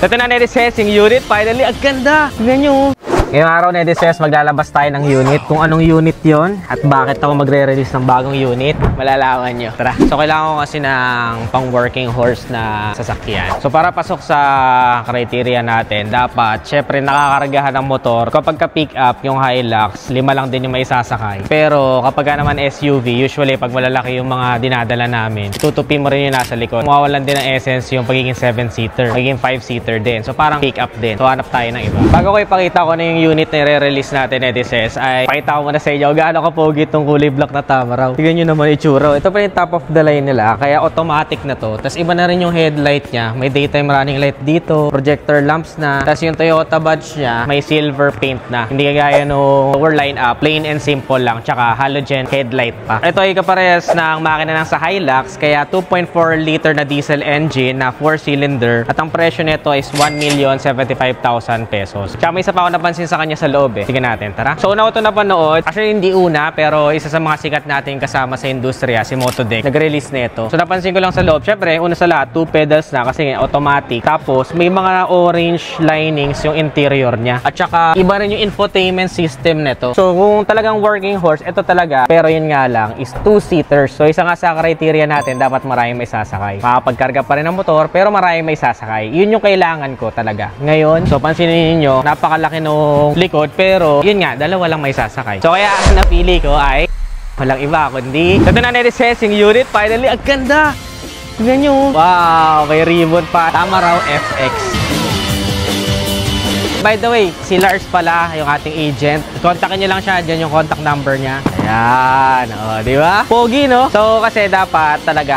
Ito na, Nedises, yung unit. Finally, ang ganda. Tignan nyo. Ngayong araw, Nedises, maglalabas tayo ng unit. Kung anong unit yon at bakit ako magre-release ng bagong unit, malalaman nyo. Tara. So, kailangan ko kasi ng pang-working horse na sasakyan. So, para pasok sa criteria natin, dapat, syempre, nakakargahan ng motor. Kapag ka-pick up, yung Hilux, 5 lang din yung may sasakay. Pero, kapag naman SUV, usually, pag malalaki yung mga dinadala namin, tutupi mo rin yung nasa likod. Mawawalan din ng essence yung pagiging 7-seater, pagiging 5-seater din. So, parang pick up din. So, hanap tayo ng iba. Bago ko ipakita ko na yung unit na i-release natin, Nedises, ay pakita ko muna sa inyo gaano kapogi itong kulay black na Tamaraw. Tignan nyo naman itsura. Ito pa yung top of the line nila, kaya automatic na to. Tapos iba na rin yung headlight niya. May daytime running light dito, projector lamps na. Tapos yung Toyota badge niya, may silver paint na. Hindi kagaya no power line up, plain and simple lang. Tsaka halogen headlight pa. Ito ay kaparehas ng makina ng sa Hilux, kaya 2.4 liter na diesel engine na 4-cylinder. At ang presyo nito is 1,075,000 pesos. Tsaka may isa pa ako napansin sa kanya sa loob eh. Tingnan natin, tara. So, una ko ito napanood. Actually, hindi una, pero isa sa mga sikat natin kasama sa industriya, si Motodeck. Nag-release nito. So, napansin ko lang sa loob. Syempre, una sa lahat, 2 pedals na kasi automatic. Tapos, may mga orange linings yung interior niya. At saka, iba rin yung infotainment system nito. So, kung talagang working horse, ito talaga. Pero yun nga lang, is 2-seaters. So, isa nga sa criteria natin, dapat maraming may sasakay. Makapagkarga pa rin ng motor, pero maraming may sasakay. Yun yung kailangan ko talaga. Ngayon, so, pansinin niyo, napakalaki nung likod, pero yun nga, dalawa lang may sasakay. So kaya ang napili ko ay walang iba kundi ito na, Nedises, yung unit. Finally, ang ganda. Tignan nyo. Wow, may ribbon pa. Tamaraw FX. By the way, si Lars pala, yung ating agent. Kontakin nyo lang siya, dyan yung contact number niya. Ayan, o, di ba? Pogi, no? So, kasi dapat talaga,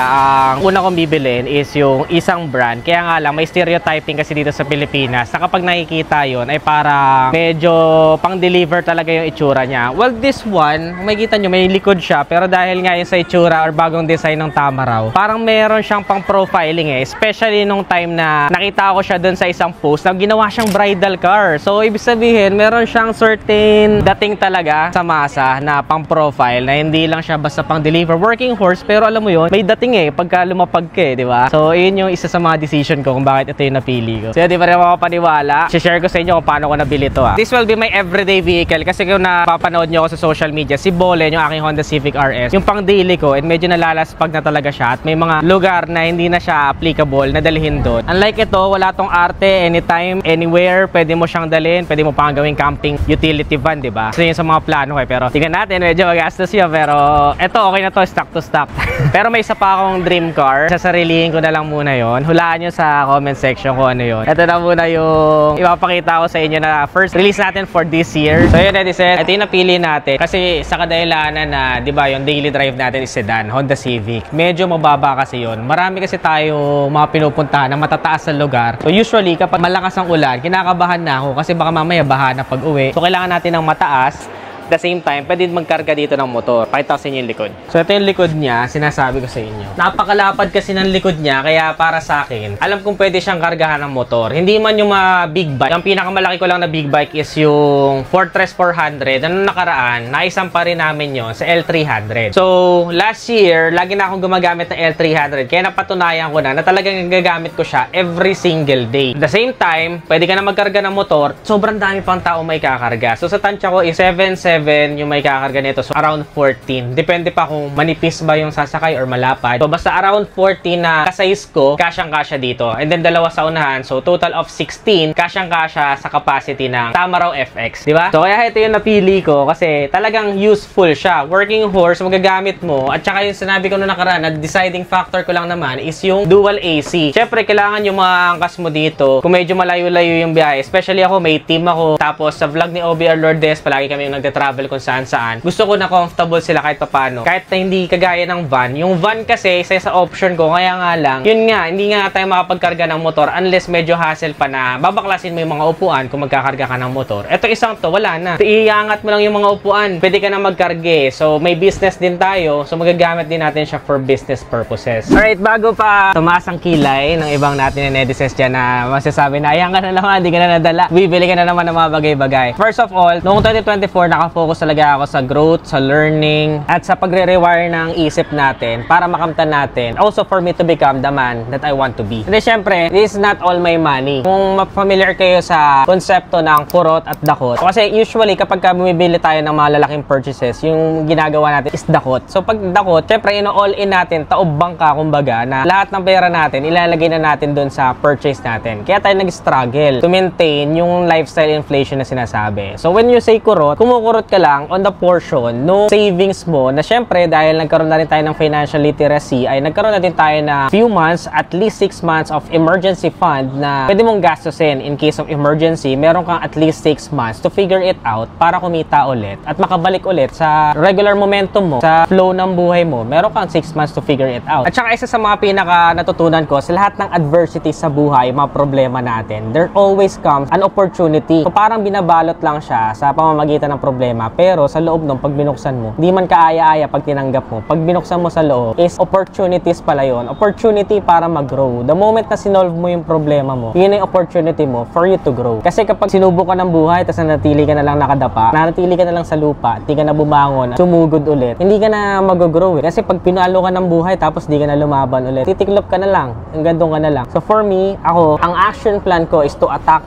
ang una kong bibilin is yung isang brand. Kaya nga lang, may stereotyping kasi dito sa Pilipinas na kapag nakikita yun, ay para medyo pang-deliver talaga yung itsura niya. Well, this one, kung makikita nyo, may likod siya. Pero dahil nga yung sa itsura or bagong design ng Tamaraw, parang meron siyang pang-profiling eh. Especially nung time na nakita ko siya dun sa isang post na ginawa siyang bridal car. So, ibig sabihin, meron siyang certain dating talaga sa masa na pang-profile na hindi lang siya basta pang-deliver working horse, pero alam mo yun, may dating eh, pagka lumapag ka eh, di ba? So, yun yung isa sa mga decision ko kung bakit ito yung napili ko. So, di ba rin makapaniwala? Share ko sa inyo kung paano ko nabili ito ah. This will be my everyday vehicle kasi kung napapanood nyo ako sa social media, si Bolen, yung aking Honda Civic RS, yung pang-daily ko, and medyo nalalaspag na talaga siya at may mga lugar na hindi na siya applicable na dalhin doon. Unlike ito, wala tong arte, anytime, anywhere, pwede mo siyang dalhin, pwede mo pang gawing camping utility van, di ba? So yun sa mga plano ko eh. Pero tingnan natin, medyo magastos yun. Pero eto, okay na to, stock to stock. Pero may isa pa akong dream car. Sasarilihin ko na lang muna yon. Hulaan nyo sa comment section kung ano yun. Ito na muna yung ipapakita ko sa inyo na first release natin for this year. So yun, Nedises, ito yung napili natin. Kasi sa kadahilanan na, di ba, yung daily drive natin is sedan, Honda Civic. Medyo mababa kasi yun. Marami kasi tayo mga pinupuntahan na matataas sa lugar. So usually, kapag malakas ang ulan, kinakabahan na ako kasi baka mamaya baha na pag-uwi. So, kailangan natin ng mataas. At the same time, pwede magkarga dito ng motor. Pakita ko sa inyo yung likod. So, ito yung likod niya. Sinasabi ko sa inyo. Napakalapad kasi ng likod niya. Kaya para sa akin, alam kong pwede siyang kargahan ng motor. Hindi man yung mga big bike. Ang pinakamalaki ko lang na big bike is yung Fortress 400. Anong nakaraan, naisampa rin namin yon sa L300. So, last year, lagi na akong gumagamit ng L300. Kaya napatunayan ko na talagang gagamit ko siya every single day. At the same time, pwede ka na magkarga ng motor. Sobrang dami pang tao may kakarga. So, sa tansya ko is 7 yung may kakarga nito. So, around 14. Depende pa kung manipis ba yung sasakay or malapad. So, basta around 14 na kasize ko, kasyang-kasya dito. And then, dalawa sa unahan. So, total of 16, kasyang-kasya sa capacity ng Tamaraw FX. Diba? So, kaya ito yung napili ko kasi talagang useful siya. Working horse, magagamit mo. At saka yung sinabi ko na nakaraan, na deciding factor ko lang naman is yung dual AC. Siyempre, kailangan yung mga angkas mo dito. Kung medyo malayo-layo yung biyahe. Especially ako, may team ako. Tapos, sa vlog ni OBR Lourdes, palagi kami yung nagtatravel kung saan-saan. Gusto ko na comfortable sila kahit papano. Kahit na hindi kagaya ng van. Yung van kasi, isa sa option ko, kaya nga lang, yun nga, hindi nga tayo makapagkarga ng motor unless medyo hassle pa na babaklasin mo yung mga upuan kung magkakarga ka ng motor. Ito isang to, wala na. Iangat mo lang yung mga upuan. Pwede ka na magkarge. So, may business din tayo. So, magagamit din natin siya for business purposes. Alright, bago pa tumaas ang kilay ng ibang natin na Nedises dyan na masasabi na, ayan ka na naman, hindi ka na nadala. Bibili ka na naman ng mga bagay-bagay. First of all, noong 2024, nakafocus talaga ako sa growth, sa learning, at sa pagre-rewire ng isip natin para makamtan natin. Also for me to become the man that I want to be. Hindi, syempre, this is not all my money. Kung familiar kayo sa konsepto ng kurot at dakot, kasi usually kapag bumibili tayo ng mga lalaking purchases, yung ginagawa natin is dakot. So pag dakot, syempre all in natin, taob bangka kumbaga, na lahat ng pera natin, ilalagay na natin dun sa purchase natin. Kaya tayo nag-struggle to maintain yung lifestyle inflation na sinasabi. So when you say kurot, kumukurot ka lang on the portion no savings mo na syempre dahil nagkaroon na rin tayo ng financial literacy, ay nagkaroon na din tayo na few months, at least 6 months of emergency fund na pwede mong gastusin in case of emergency. Meron kang at least 6 months to figure it out para kumita ulit at makabalik ulit sa regular momentum mo, sa flow ng buhay mo. Meron kang 6 months to figure it out. At saka isa sa mga pinaka natutunan ko sa lahat ng adversity sa buhay, mga problema natin, there always comes an opportunity. So parang binabalot lang siya sa pamamagitan ng problema, pero sa loob nung pag binuksan mo, hindi man kaaya-aya pag tinanggap mo. Pag binuksan mo sa loob is opportunities pala yun. Opportunity para mag-grow. The moment na sinolve mo yung problema mo, yun yung opportunity mo for you to grow. Kasi kapag sinubok ka ng buhay tapos nanatili ka na lang nakadapa, nanatili ka na lang sa lupa, hindi ka na bumangon, sumugod ulit, hindi ka na mag-grow eh. Kasi pag pinalo ka ng buhay tapos hindi ka na lumaban ulit, titiklop ka na lang, hanggang doon ka na lang. So for me, ako, ang action plan ko is to attack.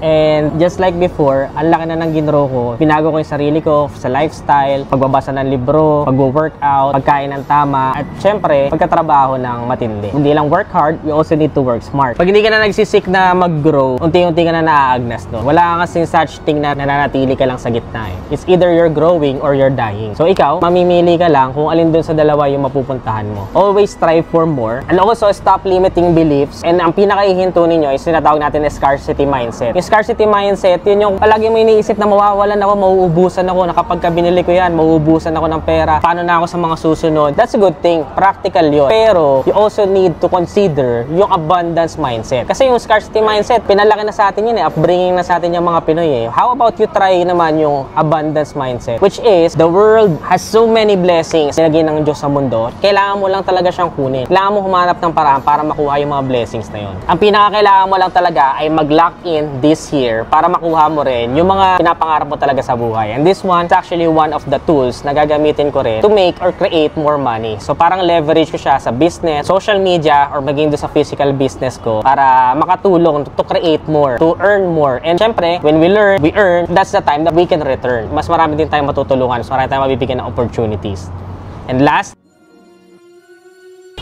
And just like before, ang laki na ng ginro ko. Binago ko yung sarili ko sa lifestyle, pagbabasa ng libro, pag-workout, pagkain ng tama, at syempre, pagkatrabaho ng matindi. Hindi lang work hard, we also need to work smart. Pag hindi ka na nagsisik na mag-grow, unti-unti ka na naaagnas doon. Wala kasing such thing na nananatili ka lang sa gitna eh. It's either you're growing or you're dying. So ikaw, mamimili ka lang kung alin dun sa dalawa yung mapupuntahan mo. Always strive for more. And also, stop limiting beliefs. And ang pinakaihinto ninyo is tinatawag natin na scarcity mindset. Yung scarcity mindset, yun yung palagi mo iniisip na mawawalan ako, mauubusan ako, na kapag binili ko yan, mauubusan ako ng pera. Paano na ako sa mga susunod? That's a good thing. Practical yun. Pero, you also need to consider yung abundance mindset. Kasi yung scarcity mindset, pinalaki na sa atin yun eh. Upbringing na sa atin yung mga Pinoy eh. How about you try naman yung abundance mindset? Which is, the world has so many blessings nilagay ng Diyos sa mundo. Kailangan mo lang talaga siyang kunin. Kailangan mo humanap ng paraan para makuha yung mga blessings na yun. Ang pinakakailangan mo lang talaga ay mag-lock in this year para makuha mo rin yung mga pinapangarap mo talaga sa buhay. And this one is actually one of the tools na gagamitin ko rin to make or create more money. So parang leverage ko siya sa business, social media, or maging doon sa physical business ko para makatulong to create more, to earn more. And syempre, when we learn, we earn, that's the time that we can return. Mas marami din tayong matutulungan, mas marami tayong mabibigyan ng opportunities. And last,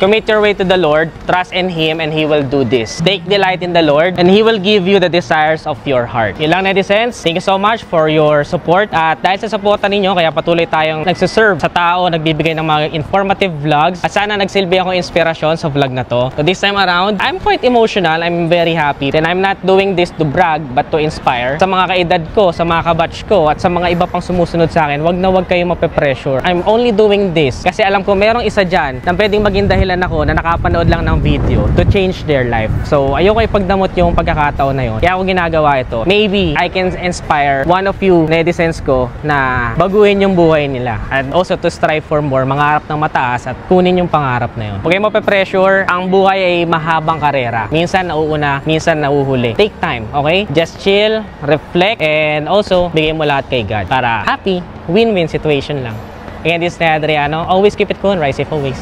commit your way to the Lord, trust in Him, and He will do this. Take delight in the Lord, and He will give you the desires of your heart. Yun lang, netizens. Thank you so much for your support. At dahil sa supporta ninyo, kaya patuloy tayong nagsiserve sa tao, nagbibigay ng mga informative vlogs. At sana nagsilbi akong inspirasyon sa vlog na to. So this time around, I'm quite emotional. I'm very happy. And I'm not doing this to brag, but to inspire. Sa mga kaedad ko, sa mga kabatch ko, at sa mga iba pang sumusunod sa akin, wag na wag kayong mape-pressure. I'm only doing this kasi alam ko merong isa dyan na pwedeng maging dahilan ako na nakapanood lang ng video to change their life. So, ayoko ipagdamot yung pagkakataon na yun. Kaya ako ginagawa ito. Maybe I can inspire one of you netizens ko na baguhin yung buhay nila. And also to strive for more, mangarap ng mataas at kunin yung pangarap na yun. Huwag kayong mape-pressure. Ang buhay ay mahabang karera. Minsan nauuna, minsan nauhuli. Take time, okay? Just chill, reflect, and also bigay mo lahat kay God para happy, win-win situation lang. Again, this is Adriano. Always keep it cool and ride safe always.